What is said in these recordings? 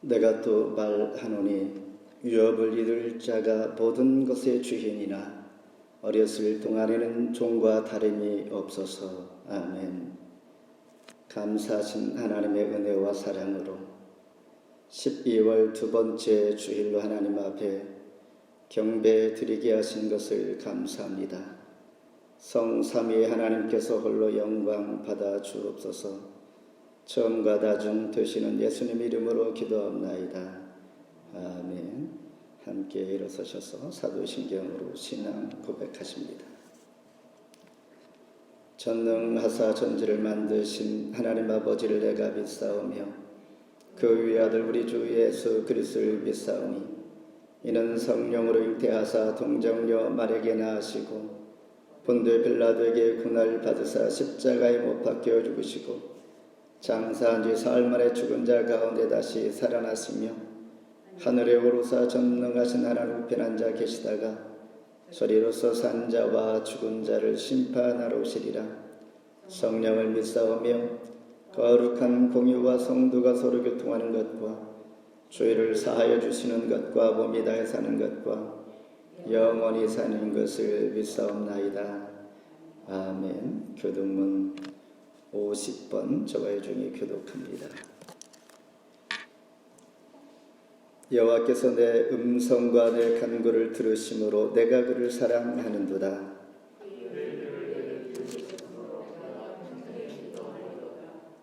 내가 또 말하노니 유업을 이룰 자가 모든 것의 주인이나 어렸을 동안에는 종과 다름이 없어서. 아멘. 감사하신 하나님의 은혜와 사랑으로 12월 두 번째 주일로 하나님 앞에 경배 드리게 하신 것을 감사합니다. 성삼위 하나님께서 홀로 영광 받아 주옵소서. 처음과 다중 되시는 예수님 이름으로 기도합나이다. 아멘. 함께 일어서셔서 사도신경으로 신앙 고백하십니다. 전능하사 전지를 만드신 하나님 아버지를 내가 믿사오며 그 위아들 우리 주 예수 그리스도를 믿사오니 이는 성령으로 잉태하사 동정녀 마리아에게 낳으시고 본토 빌라도에게 고난을 받으사 십자가에 못 박혀 죽으시고 장사한 지 사흘 만에 죽은 자 가운데 다시 살아나시며 하늘에 오르사 전능하신 하나님 우편한 자 계시다가 소리로서 산 자와 죽은 자를 심판하러 오시리라. 성령을 믿사오며 거룩한 공유와 성도가 서로 교통하는 것과 죄를 사하여 주시는 것과 몸이 다해 사는 것과 영원히 사는 것을 믿사옵나이다. 아멘. 교독문 50번 저와의 중에 교독합니다. 여호와께서 내 음성과 내 간구를 들으심으로 내가 그를 사랑하는도다.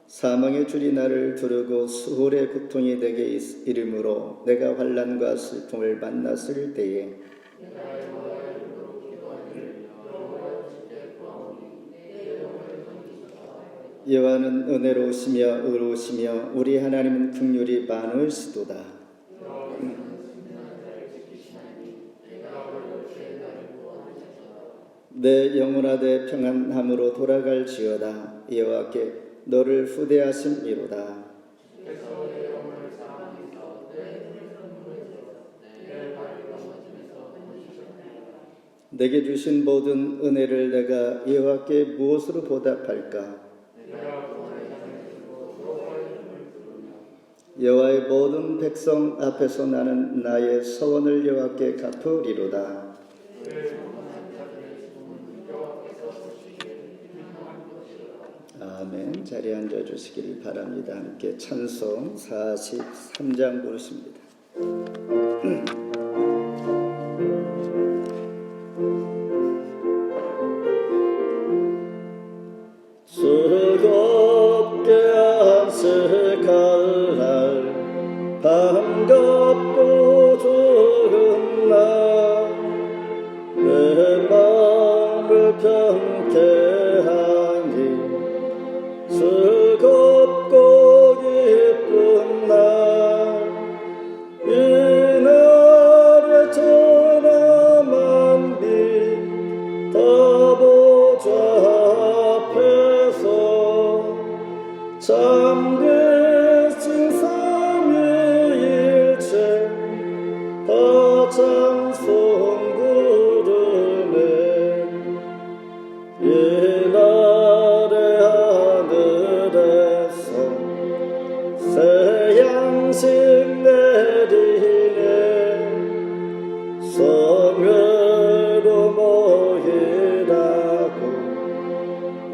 사망의 줄이 나를 두르고 수홀의 고통이 내게 이름으로 내가 환난과 슬픔을 만났을 때에 여호와는 은혜로우시며 의로우시며 우리 하나님은 긍휼이 많으시도다. 내 영혼아 내 평안함으로 돌아갈지어다. 여호와께 너를 후대하심이로다. 내게 주신 모든 은혜를 내가 여호와께 무엇으로 보답할까? 여호와의 모든 백성 앞에서 나는 나의 서원을 여호와께 갚으리로다. 아멘. 자리에 앉아주시길 바랍니다. 함께 찬송 43장 부르십니다. 즐겁게 안식할 날 반갑고 좋은 날 내 마음을 편케 하니 즐겁고 기쁜 날 이날의 전하 만비 다 보좌 앞에서 참되신 삼위일체 다 찬송 부르네. 이날의 하늘에서 새 양식 내리네. 성회로 모이라고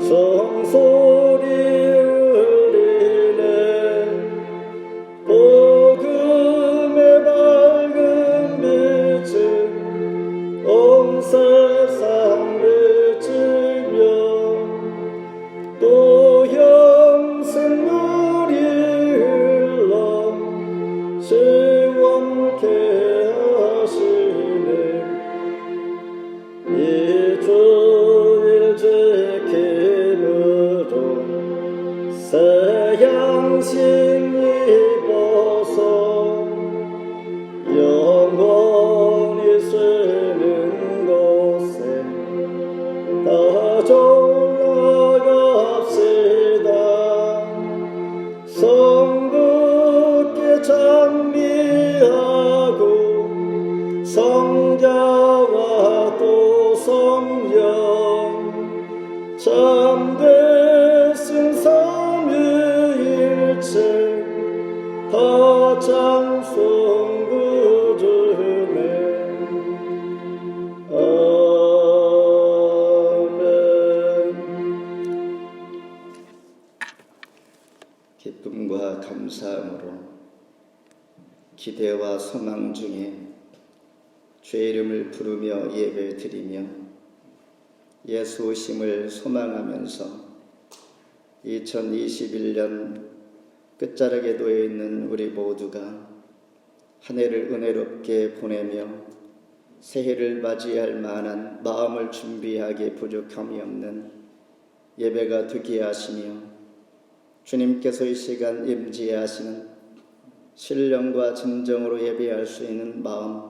종소리 울리네. 복음의 밝은 빛은 온 세상 비치며 또 영생물이 흘러 시원케 하시네. 이 주일 지킴으로 새 양식 입어서 영원히 쓰는 곳에 다 올라갑시다. 성부께 찬미하고 성자와 또 성령 참되신 삼위일체 더 장송부르네. 기쁨과 감사함으로 기대와 소망 중에 주의 이름을 부르며 예배드리며 예수 오심을 소망하면서 2021년 끝자락에 놓여 있는 우리 모두가 한 해를 은혜롭게 보내며 새해를 맞이할 만한 마음을 준비하기에 부족함이 없는 예배가 되게 하시며 주님께서 이 시간 임재하시는 신령과 진정으로 예배할 수 있는 마음,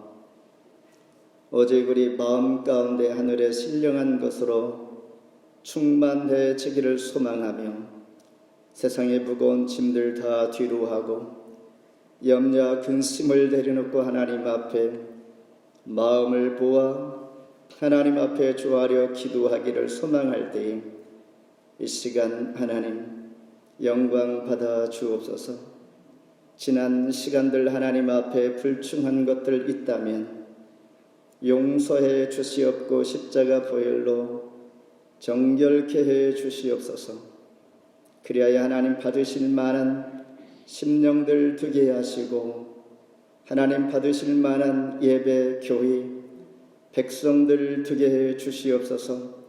오직 우리 마음 가운데 하늘의 신령한 것으로 충만해지기를 소망하며 세상의 무거운 짐들 다 뒤로 하고 염려와 근심을 내려놓고 하나님 앞에 마음을 보아 하나님 앞에 조아려 기도하기를 소망할 때에 이 시간 하나님 영광 받아 주옵소서. 지난 시간들 하나님 앞에 불충한 것들 있다면 용서해 주시옵고 십자가 보혈로 정결케 해 주시옵소서. 그리하여 하나님 받으실 만한 심령들 되게 하시고 하나님 받으실 만한 예배 교회 백성들 되게 해 주시옵소서.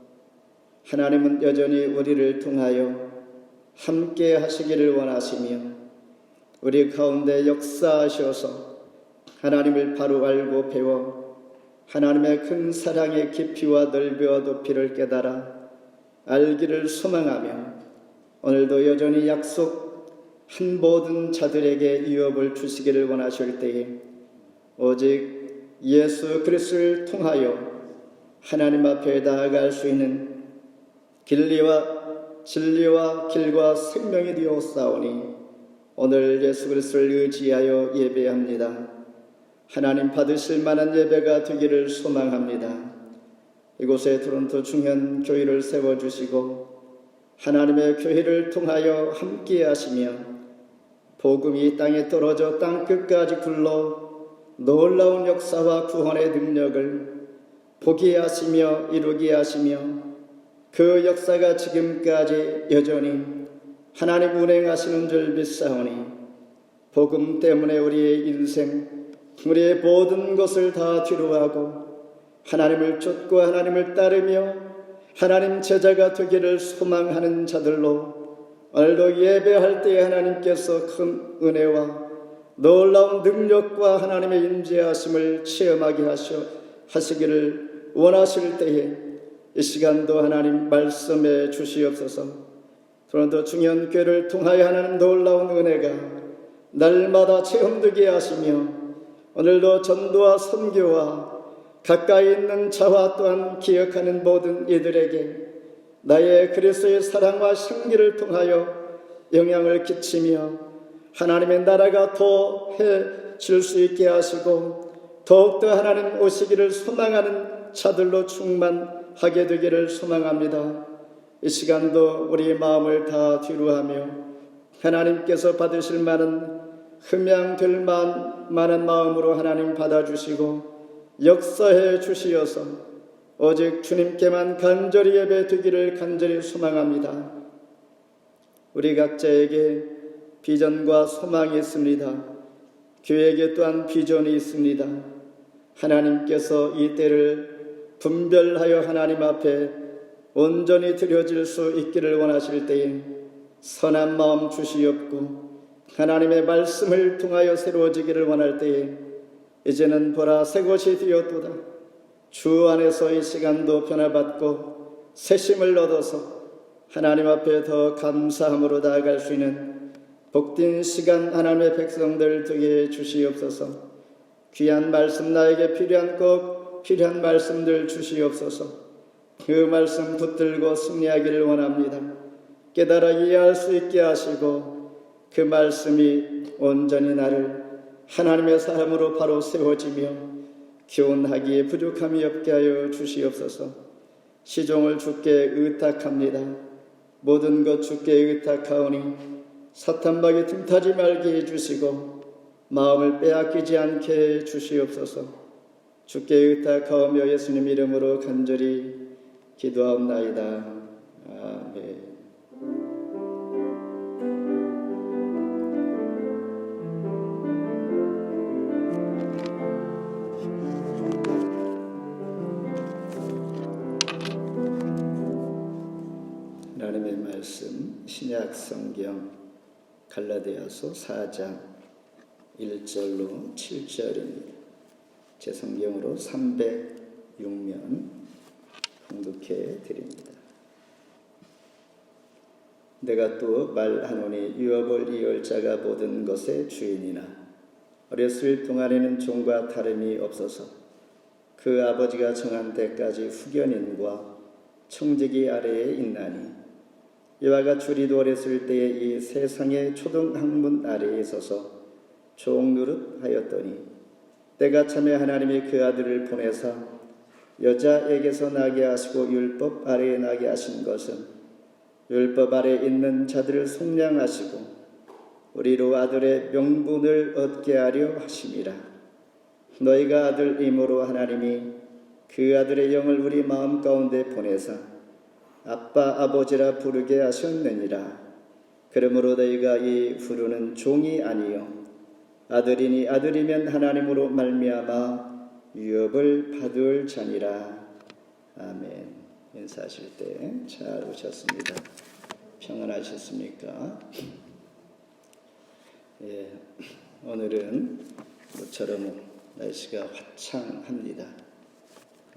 하나님은 여전히 우리를 통하여 함께 하시기를 원하시며 우리 가운데 역사하셔서 하나님을 바로 알고 배워 하나님의 큰 사랑의 깊이와 넓이와 높이를 깨달아 알기를 소망하며 오늘도 여전히 약속한 모든 자들에게 유업을 주시기를 원하실 때에 오직 예수 그리스도를 통하여 하나님 앞에 나아갈 수 있는 진리와 길과 생명이 되었사오니 오늘 예수 그리스도를 의지하여 예배합니다. 하나님 받으실 만한 예배가 되기를 소망합니다. 이곳에 토론토 중현 교회를 세워주시고 하나님의 교회를 통하여 함께 하시며 복음이 땅에 떨어져 땅끝까지 굴러 놀라운 역사와 구원의 능력을 보게 하시며 이루게 하시며 그 역사가 지금까지 여전히 하나님 운행하시는 줄 믿사오니 복음 때문에 우리의 인생, 우리의 모든 것을 다 뒤로하고 하나님을 쫓고 하나님을 따르며 하나님 제자가 되기를 소망하는 자들로 오늘도 예배할 때에 하나님께서 큰 은혜와 놀라운 능력과 하나님의 임재하심을 체험하게 하시기를 원하실 때에 이 시간도 하나님 말씀해 주시옵소서. 토론토 중현교회를 통하여 하나님 놀라운 은혜가 날마다 체험되게 하시며 오늘도 전도와 선교와 가까이 있는 자와 또한 기억하는 모든 이들에게 나의 그리스도의 사랑과 승리를 통하여 영향을 끼치며 하나님의 나라가 더해질 수 있게 하시고 더욱더 하나님 오시기를 소망하는 자들로 충만하게 되기를 소망합니다. 이 시간도 우리의 마음을 다 뒤로하며 하나님께서 받으실 만한 흠양될 만한 마음으로 하나님 받아주시고 역사해 주시어서 오직 주님께만 간절히 예배드리기를 간절히 소망합니다. 우리 각자에게 비전과 소망이 있습니다. 교회에게 또한 비전이 있습니다. 하나님께서 이 때를 분별하여 하나님 앞에 온전히 드려질 수 있기를 원하실 때에 선한 마음 주시옵고 하나님의 말씀을 통하여 새로워지기를 원할 때에 이제는 보라 새 것이 되었도다. 주 안에서 이 시간도 변화받고 새심을 얻어서 하나님 앞에 더 감사함으로 나아갈 수 있는 복된 시간 하나님의 백성들 되게 주시옵소서. 귀한 말씀 나에게 필요한 말씀들 주시옵소서. 그 말씀 붙들고 승리하기를 원합니다. 깨달아 이해할 수 있게 하시고 그 말씀이 온전히 나를 하나님의 사람으로 바로 세워지며 교훈하기에 부족함이 없게 하여 주시옵소서. 시종을 주께 의탁합니다. 모든 것 주께 의탁하오니 사탄막에 틈타지 말게 해주시고 마음을 빼앗기지 않게 해주시옵소서. 주께 의탁하오며 예수님 이름으로 간절히 기도하옵나이다. 아멘. 하나님의 말씀 신약 성경 갈라디아서 4장 1절로 7절입니다. 제 성경으로 306면 봉독해 드립니다. 내가 또 말하노니 유업을 이을 자가 모든 것의 주인이나 어렸을 동안에는 종과 다름이 없어서 그 아버지가 정한 때까지 후견인과 청지기 아래에 있나니 이와 같이 우리도 어렸을 때에 이 세상의 초등학문 아래에 있어서 종노릇 하였더니 때가 참에 하나님이 그 아들을 보내사 여자에게서 나게 하시고 율법 아래에 나게 하신 것은 율법 아래에 있는 자들을 속량하시고 우리로 아들의 명분을 얻게 하려 하심이라. 너희가 아들임으로 하나님이 그 아들의 영을 우리 마음 가운데 보내사 아빠 아버지라 부르게 하셨느니라. 그러므로 너희가 이 부르는 종이 아니요 아들이니 아들이면 하나님으로 말미암아 유업을 받을 자니라. 아멘. 인사하실 때 잘 오셨습니다. 평안하셨습니까? 예, 오늘은 모처럼 날씨가 화창합니다.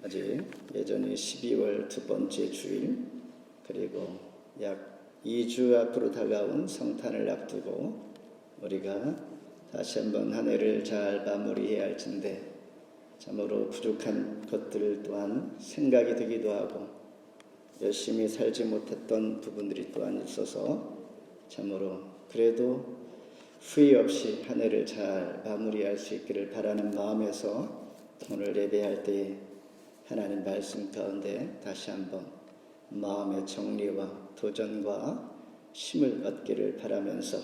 아직 예전에 12월 두 번째 주일 그리고 약 2주 앞으로 다가온 성탄을 앞두고 우리가 다시 한번 한 해를 잘 마무리해야 할 텐데 참으로 부족한 것들 또한 생각이 되기도 하고 열심히 살지 못했던 부분들이 또한 있어서 참으로 그래도 후회 없이 한 해를 잘 마무리할 수 있기를 바라는 마음에서 오늘 예배할 때에 하나님 말씀 가운데 다시 한번 마음의 정리와 도전과 힘을 얻기를 바라면서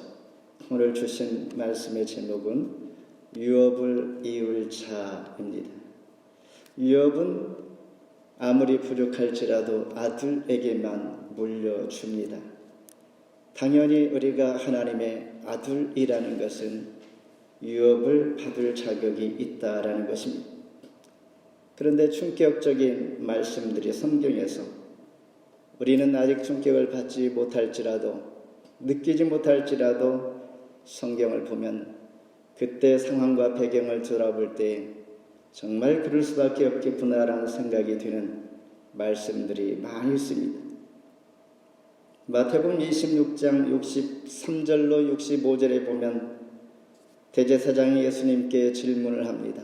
오늘 주신 말씀의 제목은 유업을 이을 자입니다. 유업은 아무리 부족할지라도 아들에게만 물려줍니다. 당연히 우리가 하나님의 아들이라는 것은 유업을 받을 자격이 있다라는 것입니다. 그런데 충격적인 말씀들이 성경에서 우리는 아직 충격을 받지 못할지라도 느끼지 못할지라도 성경을 보면 그때 상황과 배경을 돌아볼 때 정말 그럴 수밖에 없겠구나라는 생각이 드는 말씀들이 많이 있습니다. 마태복음 26장 63절로 65절에 보면 대제사장이 예수님께 질문을 합니다.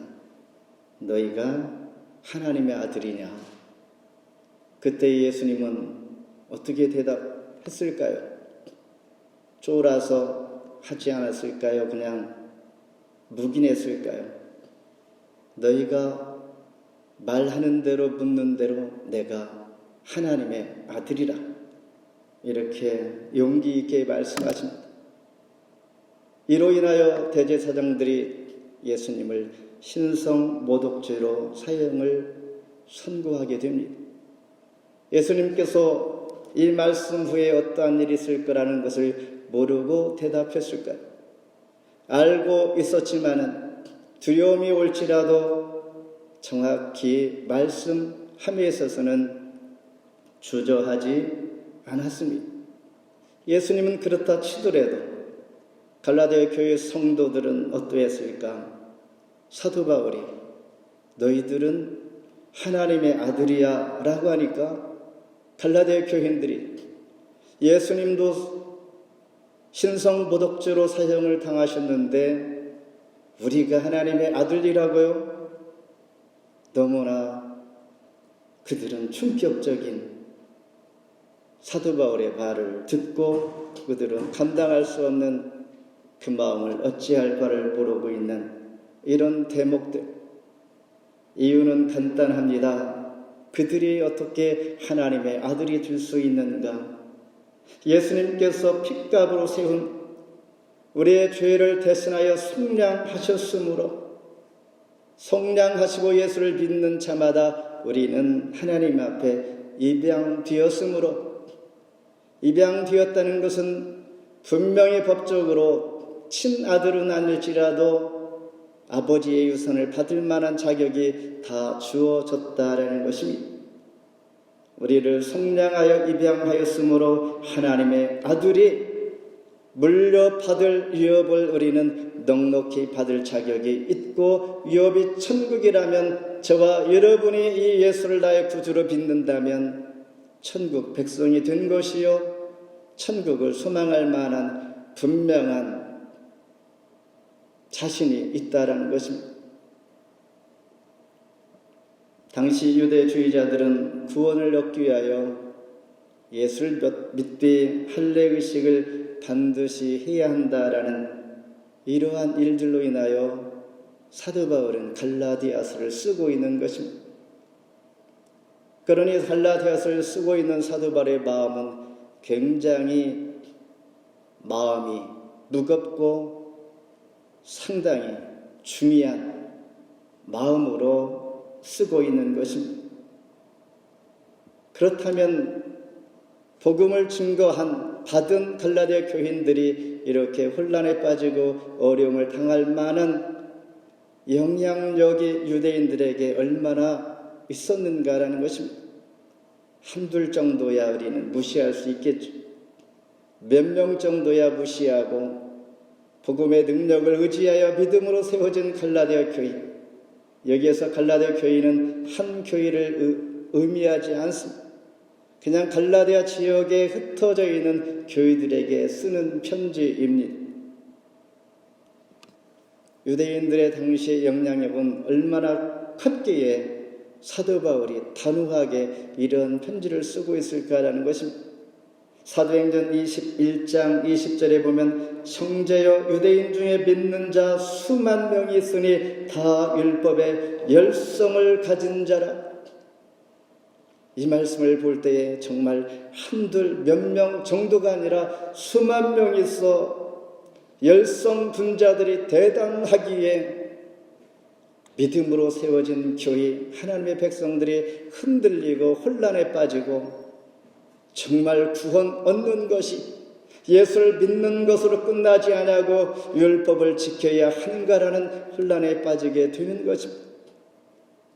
너희가 하나님의 아들이냐? 그때 예수님은 어떻게 대답했을까요? 쫄아서 하지 않았을까요? 그냥 묵인했을까요? 너희가 말하는 대로 묻는 대로 내가 하나님의 아들이라 이렇게 용기 있게 말씀하십니다. 이로 인하여 대제사장들이 예수님을 신성 모독죄로 사형을 선고하게 됩니다. 예수님께서 이 말씀 후에 어떠한 일이 있을 거라는 것을 모르고 대답했을까요? 알고 있었지만은 두려움이 올지라도 정확히 말씀함에 있어서는 주저하지 않았습니다. 예수님은 그렇다 치더라도 갈라디아 교회 성도들은 어떠했을까? 사도 바울이 너희들은 하나님의 아들이야 라고 하니까 갈라디아 교인들이 예수님도 신성모독죄로 사형을 당하셨는데 우리가 하나님의 아들이라고요? 너무나 그들은 충격적인 사도 바울의 말을 듣고 그들은 감당할 수 없는 그 마음을 어찌할 바를 모르고 있는 이런 대목들. 이유는 간단합니다. 그들이 어떻게 하나님의 아들이 될 수 있는가? 예수님께서 핏값으로 세운 우리의 죄를 대신하여 속량하셨으므로 속량하시고 예수를 믿는 자마다 우리는 하나님 앞에 입양되었으므로 입양되었다는 것은 분명히 법적으로 친아들은 아닐지라도 아버지의 유산을 받을 만한 자격이 다 주어졌다라는 것입니다. 우리를 속량하여 입양하였으므로 하나님의 아들이 물려받을 유업을 우리는 넉넉히 받을 자격이 있고 유업이 천국이라면 저와 여러분이 이 예수를 나의 구주로 믿는다면 천국 백성이 된 것이요 천국을 소망할 만한 분명한 자신이 있다라는 것입니다. 당시 유대주의자들은 구원을 얻기 위하여 예수를 믿되 할례의식을 반드시 해야 한다라는 이러한 일들로 인하여 사도 바울은 갈라디아서를 쓰고 있는 것입니다. 그러니 갈라디아서를 쓰고 있는 사도 바울의 마음은 굉장히 마음이 무겁고 상당히 중요한 마음으로 쓰고 있는 것입니다. 그렇다면 복음을 받은 갈라디아 교인들이 이렇게 혼란에 빠지고 어려움을 당할 만한 영향력이 유대인들에게 얼마나 있었는가라는 것입니다. 한둘 정도야 우리는 무시할 수 있겠죠. 몇 명 정도야 무시하고 복음의 능력을 의지하여 믿음으로 세워진 갈라디아 교인. 여기에서 갈라디아 교인은 한 교회를 의미하지 않습니다. 그냥 갈라디아 지역에 흩어져 있는 교회들에게 쓰는 편지입니다. 유대인들의 당시의 영향력은 얼마나 컸기에 사도 바울이 단호하게 이런 편지를 쓰고 있을까라는 것입니다. 사도행전 21장 20절에 보면 형제여 유대인 중에 믿는 자 수만 명이 있으니 다 율법의 열성을 가진 자라. 이 말씀을 볼 때에 정말 한둘 몇 명 정도가 아니라 수만 명이 있어 열성 분자들이 대단하기에 믿음으로 세워진 교회 하나님의 백성들이 흔들리고 혼란에 빠지고 정말 구원 얻는 것이 예수를 믿는 것으로 끝나지 않냐고 율법을 지켜야 하는가라는 혼란에 빠지게 되는 것입니다.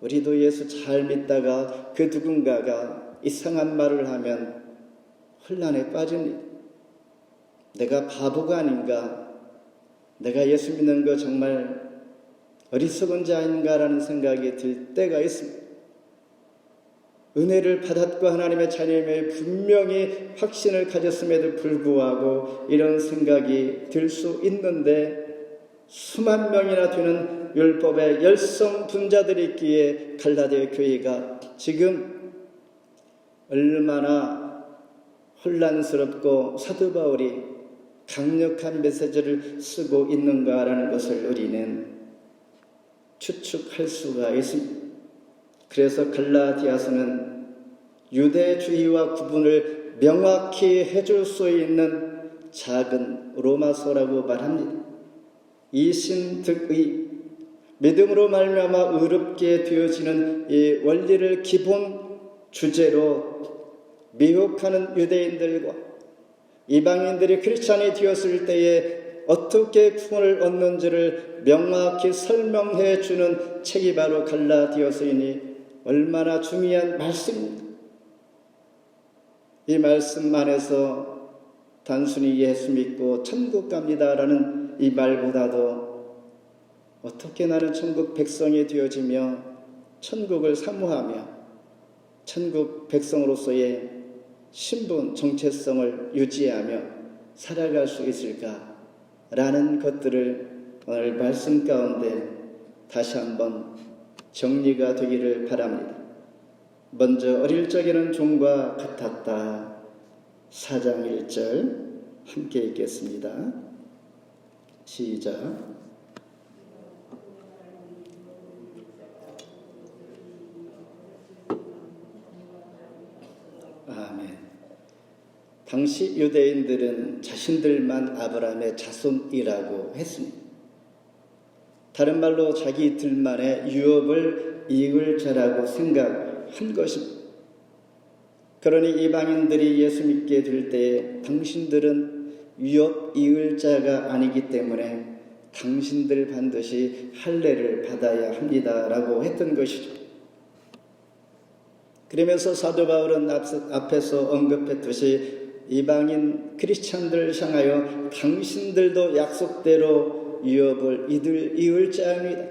우리도 예수 잘 믿다가 그 누군가가 이상한 말을 하면 혼란에 빠집니다. 내가 바보가 아닌가? 내가 예수 믿는 거 정말 어리석은 자인가라는 생각이 들 때가 있습니다. 은혜를 받았고 하나님의 자녀임에 분명히 확신을 가졌음에도 불구하고 이런 생각이 들 수 있는데 수만 명이나 되는 율법의 열성 분자들이 있기에 갈라디아 교회가 지금 얼마나 혼란스럽고 사도 바울이 강력한 메시지를 쓰고 있는가라는 것을 우리는 추측할 수가 있습니다. 그래서 갈라디아서는 유대주의와 구분을 명확히 해줄 수 있는 작은 로마서라고 말합니다. 이신득의 믿음으로 말미암아 의롭게 되어지는 이 원리를 기본 주제로 미혹하는 유대인들과 이방인들이 크리스찬이 되었을 때에 어떻게 구원을 얻는지를 명확히 설명해 주는 책이 바로 갈라디아서이니 얼마나 중요한 말씀입니다. 이 말씀 안에서 단순히 예수 믿고 천국 갑니다라는 이 말보다도 어떻게 나는 천국 백성이 되어지며 천국을 사모하며 천국 백성으로서의 신분, 정체성을 유지하며 살아갈 수 있을까라는 것들을 오늘 말씀 가운데 다시 한번 정리가 되기를 바랍니다. 먼저 어릴 적에는 종과 같았다. 4장 1절 함께 읽겠습니다. 시작. 아멘. 당시 유대인들은 자신들만 아브라함의 자손이라고 했습니다. 다른 말로 자기들만의 유업을 이을 자라고 생각한 것입니다. 그러니 이방인들이 예수 믿게 될 때에 당신들은 유업 이을 자가 아니기 때문에 당신들 반드시 할례를 받아야 합니다라고 했던 것이죠. 그러면서 사도 바울은 앞에서 언급했듯이 이방인 크리스찬들을 향하여 당신들도 약속대로 유업을 이을 자입니다.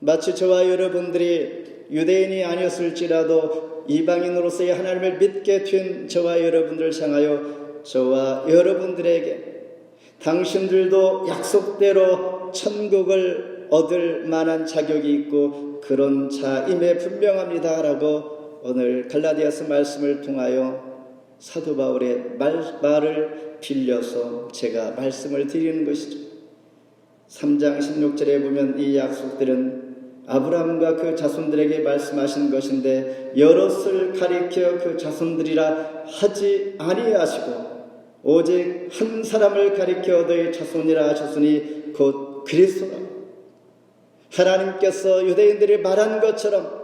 마치 저와 여러분들이 유대인이 아니었을지라도 이방인으로서의 하나님을 믿게 된 저와 여러분들을 향하여 저와 여러분들에게 당신들도 약속대로 천국을 얻을 만한 자격이 있고 그런 자임에 분명합니다 라고 오늘 갈라디아서 말씀을 통하여 사도 바울의 말을 빌려서 제가 말씀을 드리는 것이죠. 3장 16절에 보면 이 약속들은 아브라함과 그 자손들에게 말씀하신 것인데 여럿을 가리켜 그 자손들이라 하지 아니하시고 오직 한 사람을 가리켜 너의 자손이라 하셨으니 곧 그리스도라. 하나님께서 유대인들이 말한 것처럼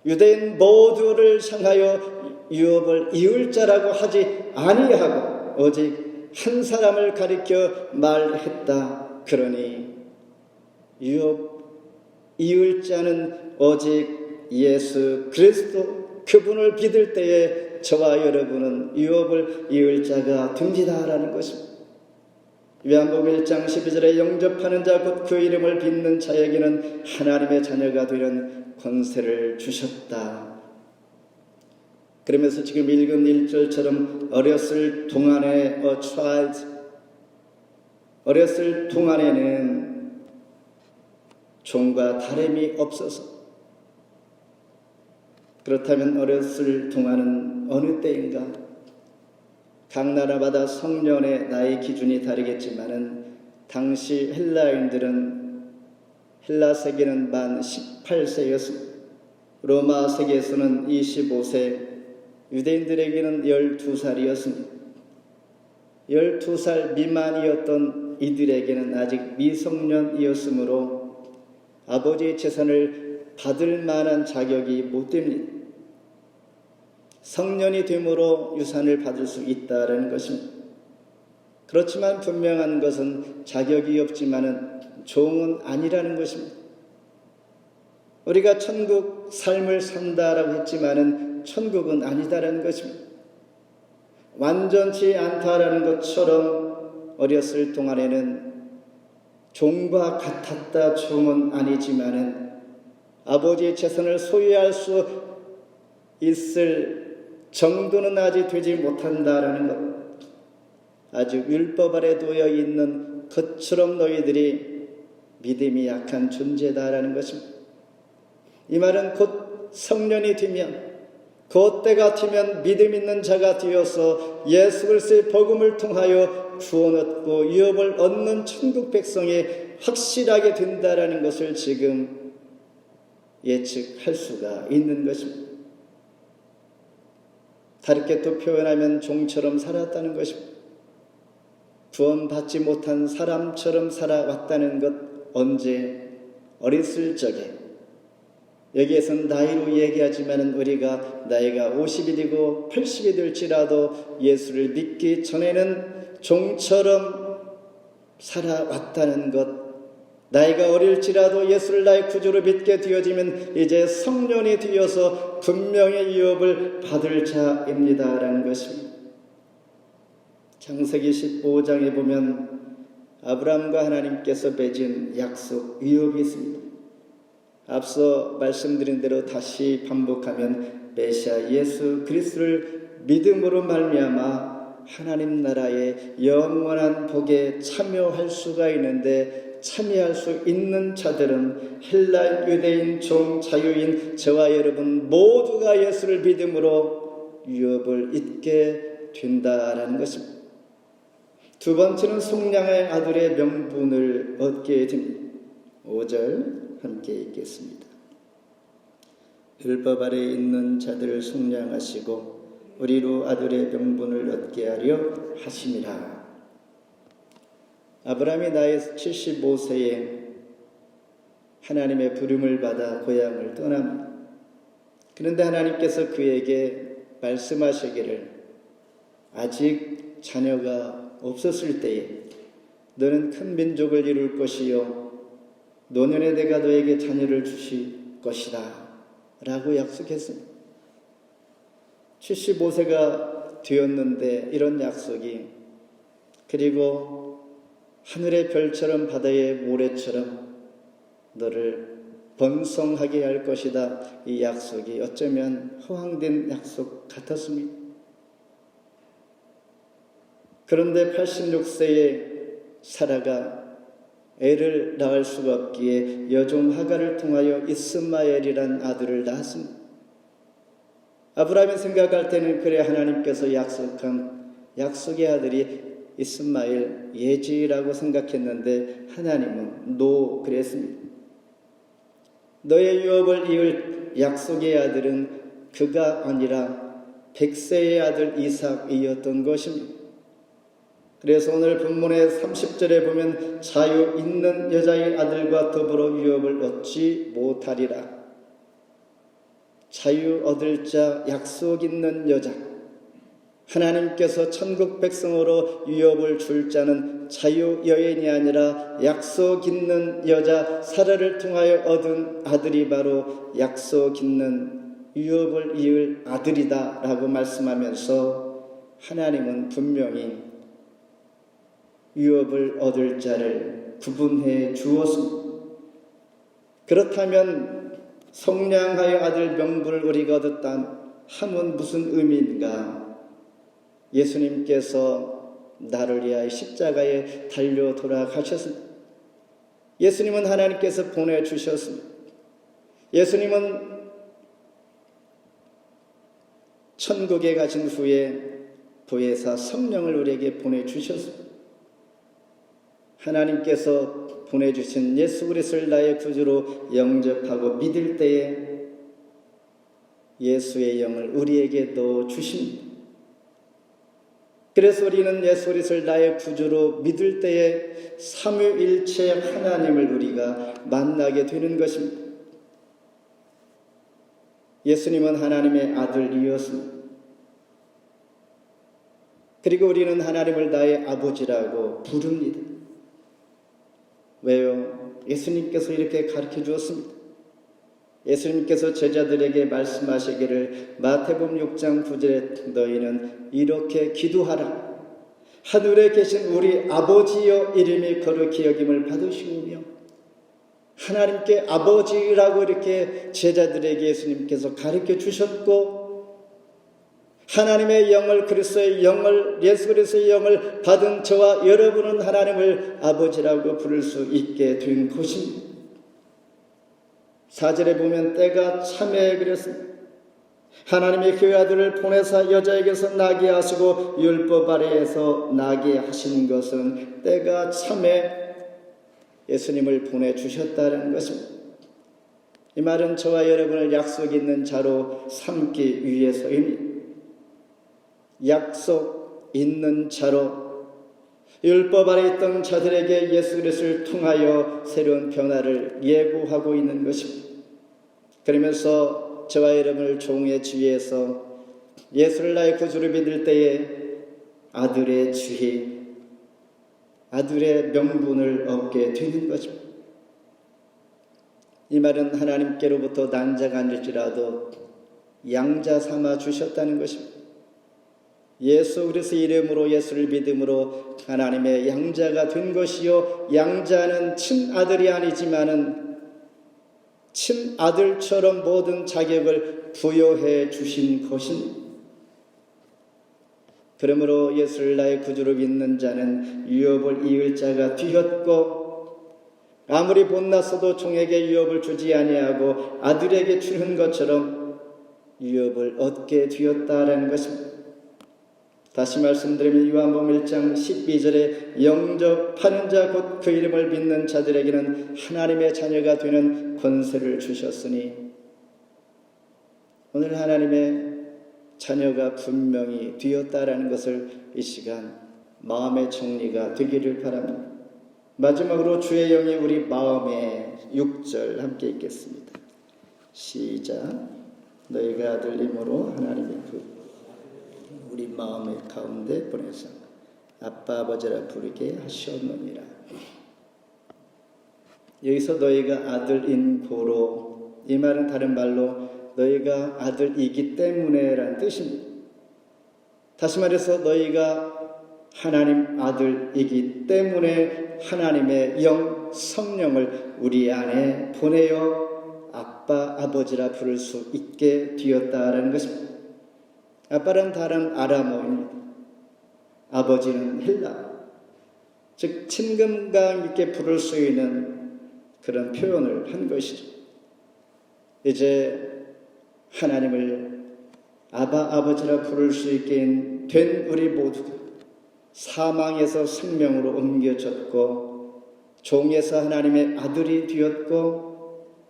유대인 모두를 향하여 유업을 이을 자라고 하지 아니하고 오직 한 사람을 가리켜 말했다. 그러니 유업 이을 자는 오직 예수 그리스도 그분을 믿을 때에 저와 여러분은 유업을 이을 자가 됩니다라는 것입니다. 요한복음 1장 12절에 영접하는 자 곧 그 이름을 빚는 자에게는 하나님의 자녀가 되는 권세를 주셨다. 그러면서 지금 읽은 1절처럼 어렸을 동안에 a child, 어렸을 동안에는 종과 다름이 없어서 그렇다면 어렸을 동안은 어느 때인가? 각 나라마다 성년의 나이 기준이 다르겠지만은 당시 헬라인들은 헬라 세계는 만 18세였습니다. 로마 세계에서는 25세, 유대인들에게는 12살이었습니다. 12살 미만이었던 이들에게는 아직 미성년이었으므로 아버지의 재산을 받을 만한 자격이 못 됩니다. 성년이 됨으로 유산을 받을 수 있다는 것입니다. 그렇지만 분명한 것은 자격이 없지만은 종은 아니라는 것입니다. 우리가 천국 삶을 산다라고 했지만은 천국은 아니다라는 것입니다. 완전치 않다라는 것처럼 어렸을 동안에는 종과 같았다 종은 아니지만은 아버지의 재산을 소유할 수 있을 정도는 아직 되지 못한다라는 것. 아직 율법 아래 놓여 있는 것처럼 너희들이 믿음이 약한 존재다라는 것입니다. 이 말은 곧 성년이 되면 그 때가 되면 믿음 있는 자가 되어서 예수 그리스도의 복음을 통하여 구원 얻고 유업을 얻는 천국 백성이 확실하게 된다라는 것을 지금 예측할 수가 있는 것입니다. 다르게 또 표현하면 종처럼 살았다는 것입니다. 구원받지 못한 사람처럼 살아왔다는 것. 언제? 어렸을 적에. 여기에서는 나이로 얘기하지만 우리가 나이가 50이 되고 80이 될지라도 예수를 믿기 전에는 종처럼 살아왔다는 것. 나이가 어릴지라도 예수를 나의 구주로 믿게 되어지면 이제 성년이 되어서 분명히 유업을 받을 자입니다라는 것입니다. 창세기 15장에 보면 아브라함과 하나님께서 맺은 약속 유업이 있습니다. 앞서 말씀드린 대로 다시 반복하면 메시아 예수 그리스도를 믿음으로 말미암아 하나님 나라의 영원한 복에 참여할 수가 있는데 참여할 수 있는 자들은 헬라, 유대인, 종, 자유인 저와 여러분 모두가 예수를 믿음으로 유업을 잊게 된다라는 것입니다. 두 번째는 속량의 아들의 명분을 얻게 됩니다. 5절 함께 읽겠습니다. 율법 아래 있는 자들을 속량하시고 우리로 아들의 명분을 얻게 하려 하심이라. 아브라함이 나이 75세에 하나님의 부름을 받아 고향을 떠납니다. 그런데 하나님께서 그에게 말씀하시기를 아직 자녀가 없었을 때에 너는 큰 민족을 이룰 것이요 노년에 내가 너에게 자녀를 주실 것이다 라고 약속했습니다. 75세가 되었는데 이런 약속이, 그리고 하늘의 별처럼 바다의 모래처럼 너를 번성하게 할 것이다, 이 약속이 어쩌면 허황된 약속 같았습니다. 그런데 86세에 사라가 애를 낳을 수가 없기에 여종 하갈을 통하여 이스마엘이란 아들을 낳았습니다. 아브라함이 생각할 때는 그래 하나님께서 약속한 약속의 아들이 이스마엘 예지라고 생각했는데 하나님은 노 그랬습니다. 너의 유업을 이을 약속의 아들은 그가 아니라 100세의 아들 이삭이었던 것입니다. 그래서 오늘 본문의 30절에 보면 자유 있는 여자의 아들과 더불어 유업을 얻지 못하리라. 자유 얻을 자, 약속 있는 여자. 하나님께서 천국 백성으로 유업을 줄 자는 자유 여인이 아니라 약속 있는 여자 사라를 통하여 얻은 아들이 바로 약속 있는 유업을 이을 아들이다 라고 말씀하면서 하나님은 분명히 유업을 얻을 자를 구분해 주었습니다. 그렇다면 속량하여 아들 명분을 우리가 얻었다 함은 무슨 의미인가? 예수님께서 나를 위하여 십자가에 달려 돌아가셨습니다. 예수님은 하나님께서 보내주셨습니다. 예수님은 천국에 가신 후에 보혜사 성령을 우리에게 보내주셨습니다. 하나님께서 보내주신 예수 그리스도를 나의 구주로 영접하고 믿을 때에 예수의 영을 우리에게 넣어주십니다. 그래서 우리는 예수 그리스도를 나의 구주로 믿을 때에 삼위일체 하나님을 우리가 만나게 되는 것입니다. 예수님은 하나님의 아들이었습니다. 그리고 우리는 하나님을 나의 아버지라고 부릅니다. 왜요? 예수님께서 이렇게 가르쳐 주었습니다. 예수님께서 제자들에게 말씀하시기를 마태복음 6장 9절에 너희는 이렇게 기도하라. 하늘에 계신 우리 아버지여 이름이 거룩히 여김을 받으시오며. 하나님께 아버지라고 이렇게 제자들에게 예수님께서 가르쳐 주셨고, 하나님의 영을, 그리스도의 영을, 예수 그리스도의 영을 받은 저와 여러분은 하나님을 아버지라고 부를 수 있게 된 것입니다. 4절에 보면 때가 참에 그랬습니다. 하나님의 그 아들을 보내사 여자에게서 나게 하시고 율법 아래에서 나게 하신 것은 때가 참에 예수님을 보내주셨다는 것입니다. 이 말은 저와 여러분을 약속 있는 자로 삼기 위해서입니다. 약속 있는 자로 율법 아래 있던 자들에게 예수 그리스도를 통하여 새로운 변화를 예고하고 있는 것입니다. 그러면서 저와 여러분을 종의 지위에서 예수를 나의 구주로 믿을 때에 아들의 지위, 아들의 명분을 얻게 되는 것입니다. 이 말은 하나님께로부터 난자가 아닐지라도 양자 삼아 주셨다는 것입니다. 예수 그리스도 이름으로 예수를 믿음으로 하나님의 양자가 된 것이요, 양자는 친아들이 아니지만은 친아들처럼 모든 자격을 부여해 주신 것입니다. 그러므로 예수를 나의 구주로 믿는 자는 유업을 이을 자가 되었고, 아무리 못났어도 종에게 유업을 주지 아니하고 아들에게 주는 것처럼 유업을 얻게 되었다라는 것입니다. 다시 말씀드리면 요한복음 1장 12절에 영접하는 자 곧 그 이름을 믿는 자들에게는 하나님의 자녀가 되는 권세를 주셨으니, 오늘 하나님의 자녀가 분명히 되었다라는 것을 이 시간 마음의 정리가 되기를 바랍니다. 마지막으로 주의 영이 우리 마음에 6절 함께 읽겠습니다. 시작. 너희가 아들님으로 하나님의 우리 마음의 가운데 보내서 아빠 아버지라 부르게 하셨느니라. 여기서 너희가 아들인 고로, 이 말은 다른 말로 너희가 아들이기 때문에 라는 뜻입니다. 다시 말해서 너희가 하나님 아들이기 때문에 하나님의 영 성령을 우리 안에 보내어 아빠 아버지라 부를 수 있게 되었다라는 것입니다. 아빠는 다른 아람어입니다. 아버지는 헬라, 즉 친근감 있게 부를 수 있는 그런 표현을 한 것이죠. 이제 하나님을 아버지라 부를 수 있게 된 우리 모두가 사망에서 생명으로 옮겨졌고 종에서 하나님의 아들이 되었고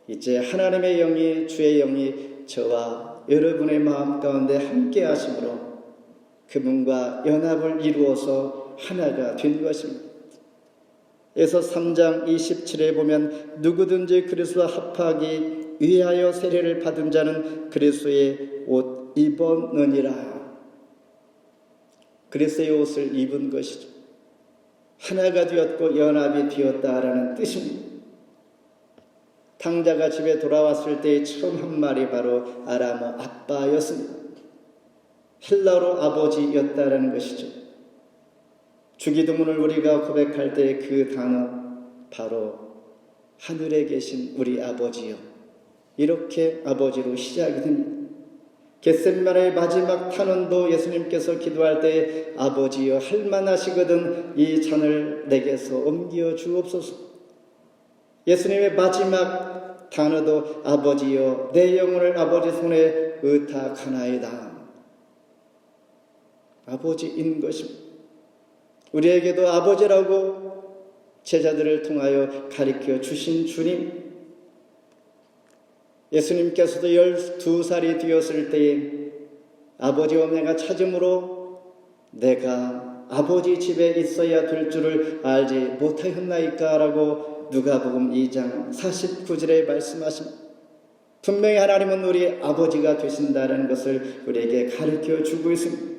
이제 하나님의 영이, 주의 영이 저와 여러분의 마음 가운데 함께 하심으로 그분과 연합을 이루어서 하나가 된 것입니다. 에서 3장 27에 보면 누구든지 그리스도와 합하기 위하여 세례를 받은 자는 그리스도의 옷 입었느니라. 그리스도의 옷을 입은 것이죠. 하나가 되었고 연합이 되었다라는 뜻입니다. 탕자가 집에 돌아왔을 때의 처음 한 말이 바로 아람어 아빠였습니다. 헬라어로 아버지였다라는 것이죠. 주기도문을 우리가 고백할 때 그 단어 바로 하늘에 계신 우리 아버지요, 이렇게 아버지로 시작이 됩니다. 겟세마네의 마지막 탄원도 예수님께서 기도할 때 아버지여 할만하시거든 이 잔을 내게서 옮겨 주옵소서. 예수님의 마지막 단어도 아버지여 내 영혼을 아버지 손에 의탁하나이다. 아버지인 것입니다. 우리에게도 아버지라고 제자들을 통하여 가르쳐 주신 주님, 예수님께서도 12살이 되었을 때에 아버지와 내가 찾음으로 내가 아버지 집에 있어야 될 줄을 알지 못하였나이까 라고 누가복음 2장 49절에 말씀하십니다. 분명히 하나님은 우리 아버지가 되신다는 것을 우리에게 가르쳐 주고 있습니다.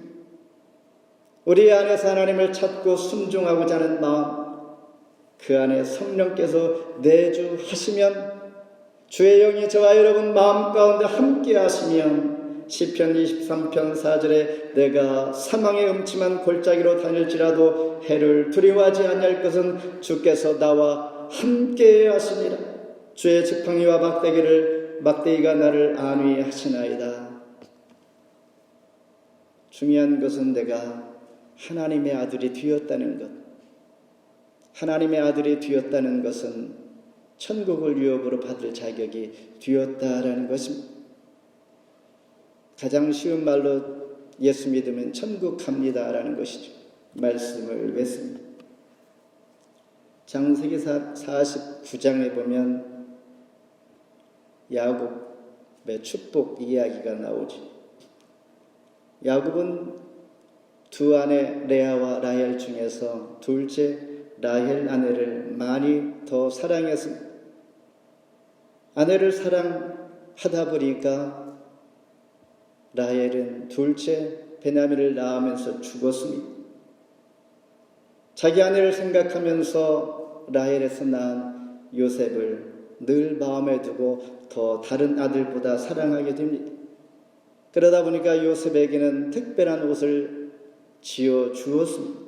우리 안에서 하나님을 찾고 순종하고자 하는 마음, 그 안에 성령께서 내주하시면, 주의 영이 저와 여러분 마음 가운데 함께 하시면 시편 23편 4절에 내가 사망의 음침한 골짜기로 다닐지라도 해를 두려워하지 아니할 것은 주께서 나와 함께 하시니라. 주의 지팡이와 막대기가 나를 안위하시나이다. 중요한 것은 내가 하나님의 아들이 되었다는 것. 하나님의 아들이 되었다는 것은 천국을 유업으로 받을 자격이 되었다라는 것입니다. 가장 쉬운 말로 예수 믿으면 천국 갑니다라는 것이죠. 말씀을 맺습니다. 창세기 49장에 보면 야곱의 축복 이야기가 나오죠. 야곱은 두 아내 레아와 라헬 중에서 둘째 라헬 아내를 많이 더 사랑했습니다. 아내를 사랑하다 보니까 라헬은 둘째 베냐민을 낳으면서 죽었습니다. 자기 아내를 생각하면서 라헬에서 낳은 요셉을 늘 마음에 두고 더 다른 아들보다 사랑하게 됩니다. 그러다 보니까 요셉에게는 특별한 옷을 지어 주었습니다.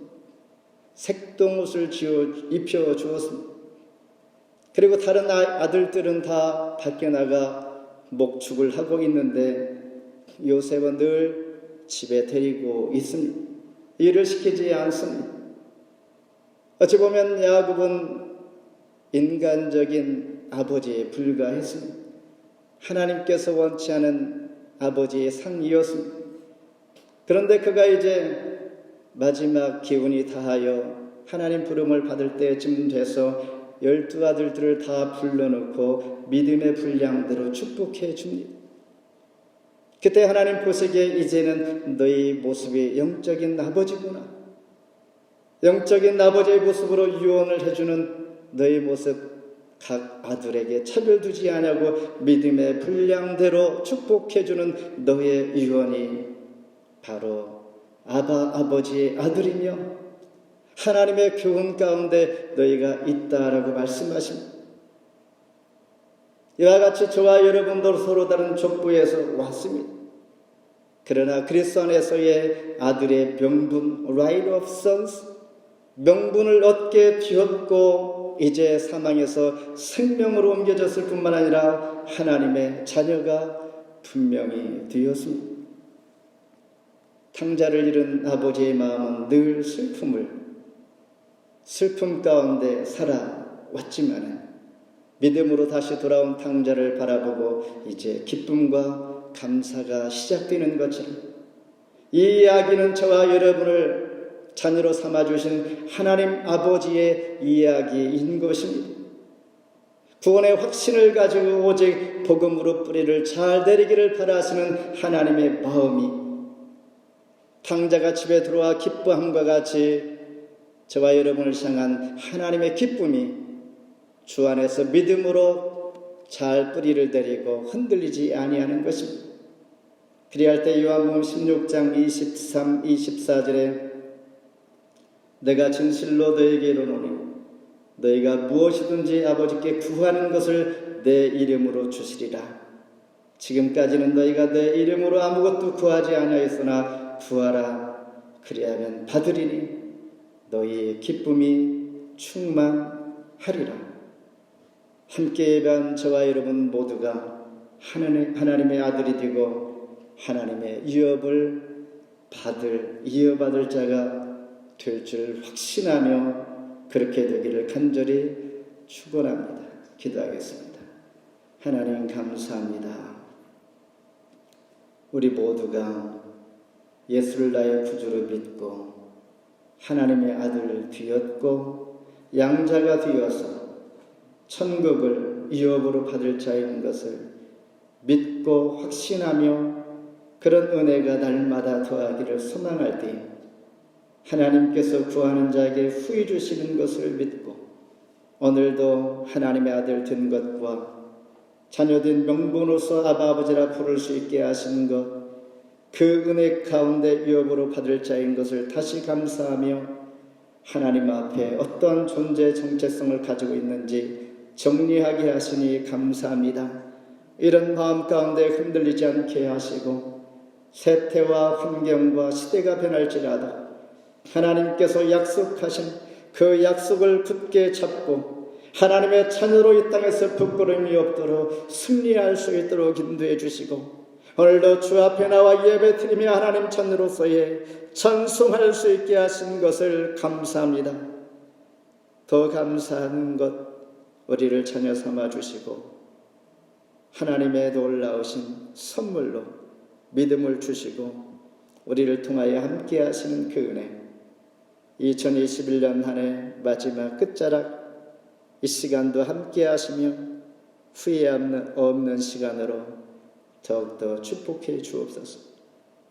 색동옷을 입혀 주었습니다. 그리고 다른 아들들은 다 밖에 나가 목축을 하고 있는데 요셉은 늘 집에 데리고 있습니다. 일을 시키지 않습니다. 어찌 보면 야곱은 인간적인 아버지에 불과했습니다. 하나님께서 원치 않은 아버지의 상이었습니다. 그런데 그가 이제 마지막 기운이 다하여 하나님 부름을 받을 때쯤 돼서 12아들들을 다 불러놓고 믿음의 분량대로 축복해 줍니다. 그때 하나님 보시기에 이제는 너희 모습이 영적인 아버지구나. 영적인 아버지의 모습으로 유언을 해주는 너희 모습, 각 아들에게 차별 두지 아니하고 믿음의 분량대로 축복해주는 너의 유언이 바로 아버지의 아들이며 하나님의 교훈 가운데 너희가 있다라고 말씀하십니다. 이와 같이 저와 여러분도 서로 다른 족보에서 왔습니다. 그러나 그리스도 안에서의 아들의 명분, right of sons, 명분을 얻게 되었고 이제 사망에서 생명으로 옮겨졌을 뿐만 아니라 하나님의 자녀가 분명히 되었습니다. 탕자를 잃은 아버지의 마음은 늘 슬픔 가운데 살아왔지만 믿음으로 다시 돌아온 탕자를 바라보고 이제 기쁨과 감사가 시작되는 것처럼 이 이야기는 저와 여러분을 자녀로 삼아주신 하나님 아버지의 이야기인 것입니다. 구원의 확신을 가지고 오직 복음으로 뿌리를 잘 내리기를 바라시는 하나님의 마음이 탕자가 집에 들어와 기뻐함과 같이 저와 여러분을 향한 하나님의 기쁨이 주 안에서 믿음으로 잘 뿌리를 내리고 흔들리지 아니하는 것입니다. 그리할 때 요한복음 16장 23, 24절에 내가 진실로 너에게 이르노니 너희가 무엇이든지 아버지께 구하는 것을 내 이름으로 주시리라. 지금까지는 너희가 내 이름으로 아무것도 구하지 아니하였으나 구하라. 그리하면 받으리니 너희의 기쁨이 충만하리라. 함께 예배한 저와 여러분 모두가 하나님의 아들이 되고 하나님의 이어받을 자가 될 줄 확신하며 그렇게 되기를 간절히 축원합니다. 기도하겠습니다. 하나님 감사합니다. 우리 모두가 예수를 나의 구주로 믿고 하나님의 아들을 되었고 양자가 되어서 천국을 이업으로 받을 자인 것을 믿고 확신하며 그런 은혜가 날마다 더하기를 소망할 때 하나님께서 구하는 자에게 후히 주시는 것을 믿고 오늘도 하나님의 아들 된 것과 자녀된 명분으로서 아버지라 부를 수 있게 하시는 것, 그 은혜 가운데 유업으로 받을 자인 것을 다시 감사하며 하나님 앞에 어떠한 존재 정체성을 가지고 있는지 정리하게 하시니 감사합니다. 이런 마음 가운데 흔들리지 않게 하시고 세태와 환경과 시대가 변할지라도 하나님께서 약속하신 그 약속을 굳게 잡고 하나님의 자녀로 이 땅에서 부끄러움이 없도록 승리할 수 있도록 인도해 주시고 오늘도 주 앞에 나와 예배 드리며 하나님 자녀로서의 찬송할 수 있게 하신 것을 감사합니다. 더 감사한 것 우리를 자녀 삼아 주시고 하나님의 놀라우신 선물로 믿음을 주시고 우리를 통하여 함께 하시는 그 은혜, 2021년 한 해 마지막 끝자락 이 시간도 함께 하시며 후회 없는 시간으로 더욱더 축복해 주옵소서.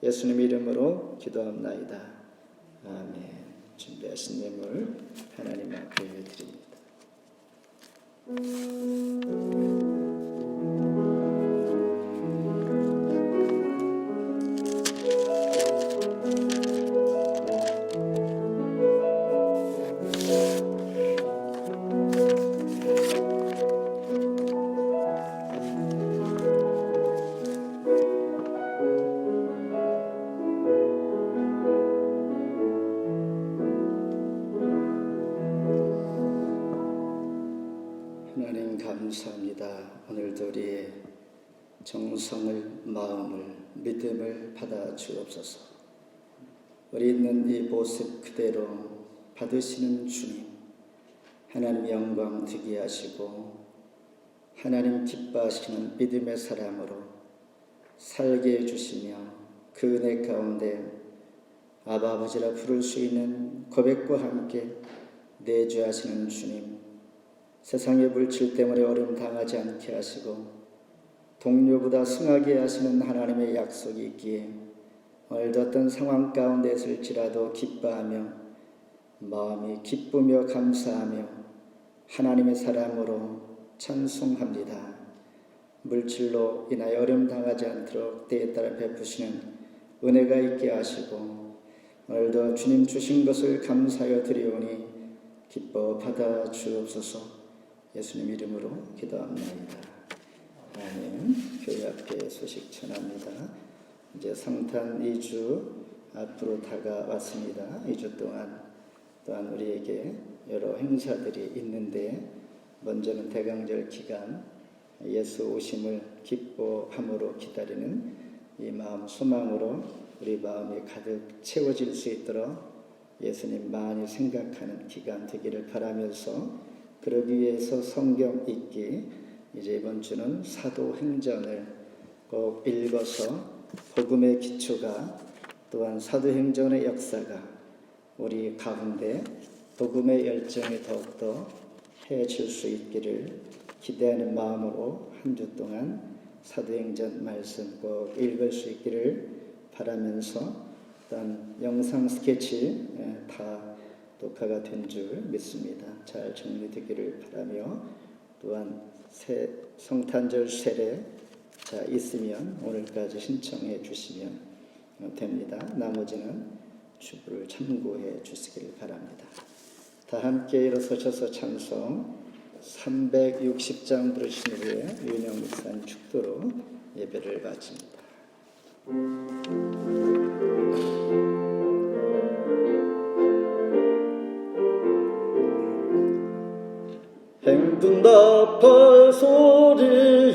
예수님 이름으로 기도합나이다. 아멘. 준비하신 예물 하나님 앞에 드립니다. 하나님 감사합니다. 오늘도 우리의 정성을, 마음을, 믿음을 받아 주옵소서. 우리 있는 이 모습 그대로 받으시는 주님, 하나님 영광 되게 하시고 하나님 기뻐하시는 믿음의 사람으로 살게 해주시며 그 은혜 가운데 아버지라 부를 수 있는 고백과 함께 내주하시는 주님, 세상의 물질 때문에 어려움 당하지 않게 하시고 동료보다 승하게 하시는 하나님의 약속이 있기에 오늘도 어떤 상황 가운데 있을지라도 기뻐하며 마음이 기쁘며 감사하며 하나님의 사람으로 찬송합니다. 물질로 인하여 어려움 당하지 않도록 때에 따라 베푸시는 은혜가 있게 하시고 오늘도 주님 주신 것을 감사하여 드리오니 기뻐 받아 주옵소서. 예수님 이름으로 기도합니다. 아멘. 교회 앞에 소식 전합니다. 이제 성탄 2주 앞으로 다가왔습니다. 2주 동안 또한 우리에게 여러 행사들이 있는데 먼저는 대강절 기간 예수 오심을 기뻐함으로 기다리는 이 마음 소망으로 우리 마음이 가득 채워질 수 있도록 예수님 많이 생각하는 기간 되기를 바라면서 그러기 위해서 성경 읽기 이제 이번 주는 사도행전을 꼭 읽어서 복음의 기초가 또한 사도행전의 역사가 우리 가운데 복음의 열정이 더욱더 해질 수 있기를 기대하는 마음으로 한 주 동안 사도행전 말씀 꼭 읽을 수 있기를 바라면서 일단 영상 스케치 다 녹화가 된 줄 믿습니다. 잘 정리되기를 바라며 또한 성탄절 세례 있으면 오늘까지 신청해 주시면 됩니다. 나머지는 주부를 참고해 주시기를 바랍니다. 다 함께 일어서셔서 찬송 360장 부르신 후에 윤영 목사님 축도로 예배를 마칩니다. 행둔답할 소리에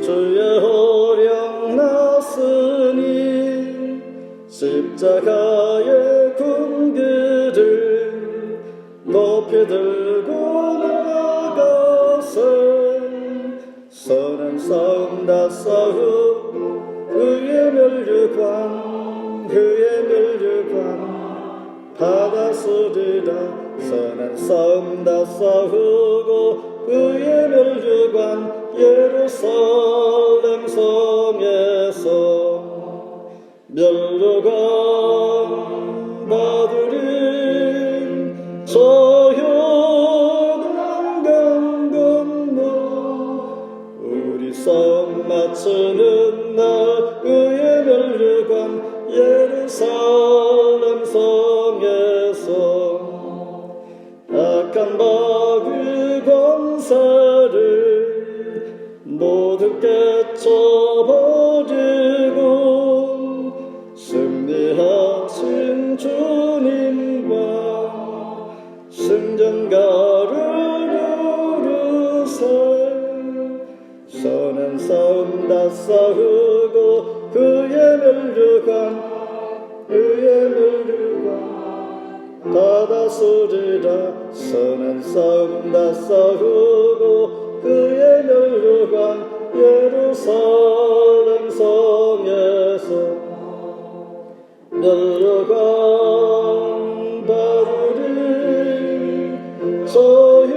주의 호령 났으니 십자가의 군기를 높이 들고 나가세 선한 싸움 다 싸우고 그의 멸류관 받았으리라 선한 싸움 다 싸우고 그의 멸류관 예루살렘 성에서 멸류관 받으리 저효단 강 건너 우리 싸움 마치는 날 그의 멸류관 예루살렘 성에서 악한 마귀 권세를 모두 깨쳐버리고 승리하신 주님과 승전가를 부르세 선한 싸움 다 싸우고 그의 멸류관 받았으리라 선한 싸움 다 싸우고 그의 멸류관 예루살렘 성에서 멸류관 받으리 저효단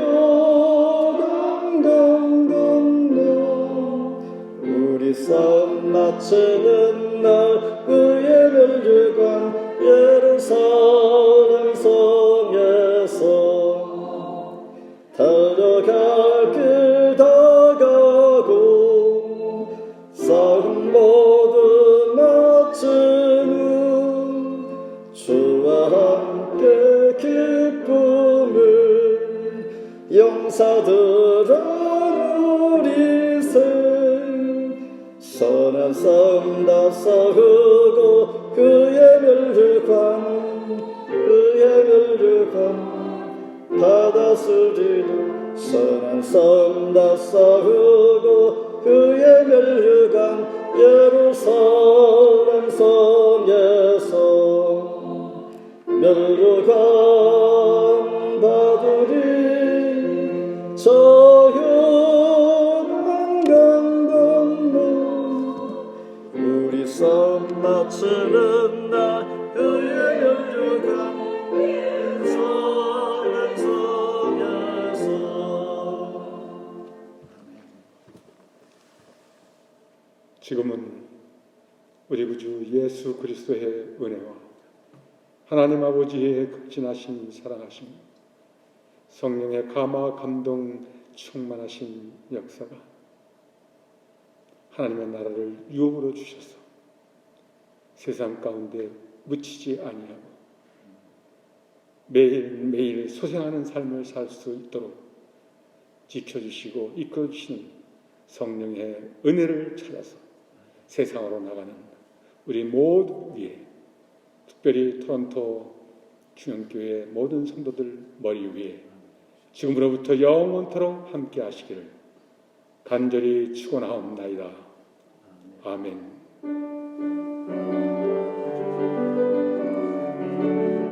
강 건너 우리 싸움 마치는 날 그의 멸류관 예루살렘 성에서 달려갈 길 다가고 싸움 모두 마치는 주와 함께 기쁨을 용사들아 누리세 선한 싸움 다 싸우고 그의 멸류관 받았으리라 선한 싸움 다 싸우고 그의 멸류관 예루살렘 성에서 멸류관 받으리 저효단 강 건너 우리 싸움 마치는 날 그의 멸류관 예루살렘 성에서 지금은 우리 구주 예수 그리스도의 은혜와 하나님 아버지의 극진하신 사랑하심, 성령의 감화 감동 충만하신 역사가 하나님의 나라를 유업으로 주셔서 세상 가운데 묻히지 아니하고 매일매일 소생하는 삶을 살 수 있도록 지켜주시고 이끌어주시는 성령의 은혜를 찾아서 세상으로 나가는 우리 모두 위에, 특별히 토론토 중앙교회 모든 성도들 머리 위에 지금으로부터 영원토록 함께 하시기를 간절히 축원하옵나이다. 아멘.